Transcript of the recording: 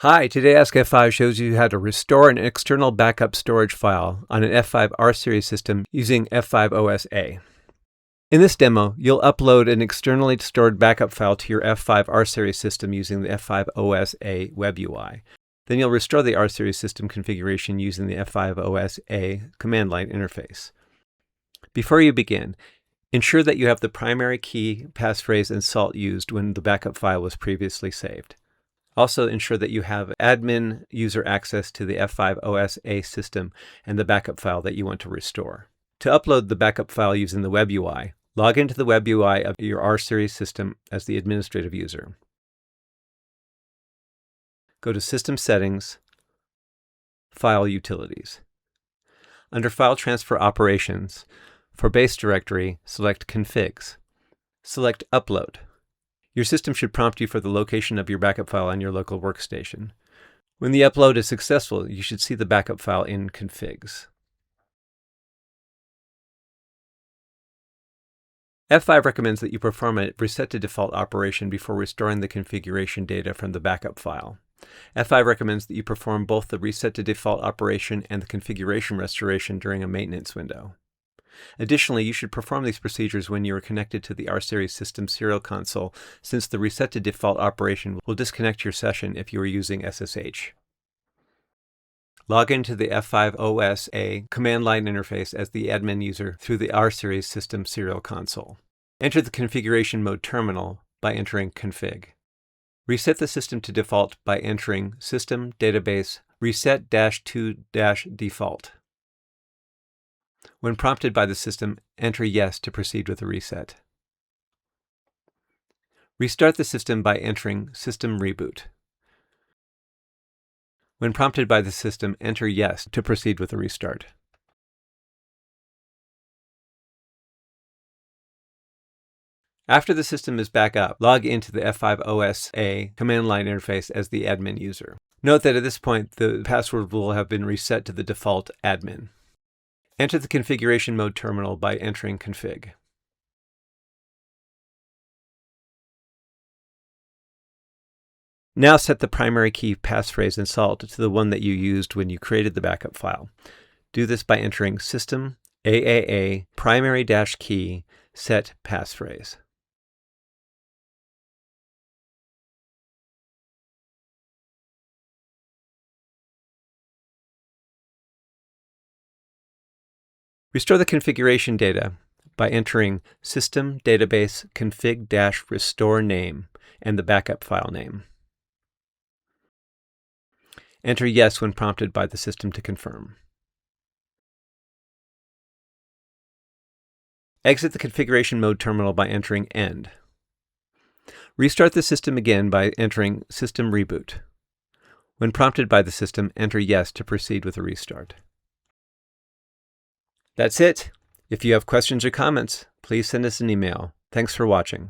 Hi, today Ask F5 shows you how to restore an external backup storage file on an F5 rSeries system using F5OS-A. In this demo, you'll upload an externally stored backup file to your F5 rSeries system using the F5OS-A webUI. Then you'll restore the rSeries system configuration using the F5OS-A command line interface. Before you begin, ensure that you have the primary key, passphrase, and salt used when the backup file was previously saved. Also, ensure that you have admin user access to the F5OS-A system and the backup file that you want to restore. To upload the backup file using the webUI, log into the webUI of your rSeries system as the administrative user. Go to System Settings, File Utilities. Under File Transfer Operations, for base directory, select Configs. Select Upload. Your system should prompt you for the location of your backup file on your local workstation. When the upload is successful, you should see the backup file in Configs. F5 recommends that you perform a reset to default operation before restoring the configuration data from the backup file. F5 recommends that you perform both the reset to default operation and the configuration restoration during a maintenance window. Additionally, you should perform these procedures when you are connected to the rSeries system serial console, since the reset to default operation will disconnect your session if you are using SSH. Log into the F5OS-A command line interface as the admin user through the rSeries system serial console. Enter the configuration mode terminal by entering config. Reset the system to default by entering system database reset-to-default. When prompted by the system, enter yes to proceed with the reset. Restart the system by entering system reboot. When prompted by the system, enter yes to proceed with the restart. After the system is back up, log into the F5OS-A command line interface as the admin user. Note that at this point, the password will have been reset to the default admin. Enter the configuration mode terminal by entering config. Now set the primary key, passphrase, and salt to the one that you used when you created the backup file. Do this by entering system AAA primary-key set passphrase. Restore the configuration data by entering system database config-restore name and the backup file name. Enter yes when prompted by the system to confirm. Exit the configuration mode terminal by entering end. Restart the system again by entering system reboot. When prompted by the system, enter yes to proceed with a restart. That's it. If you have questions or comments, please send us an email. Thanks for watching.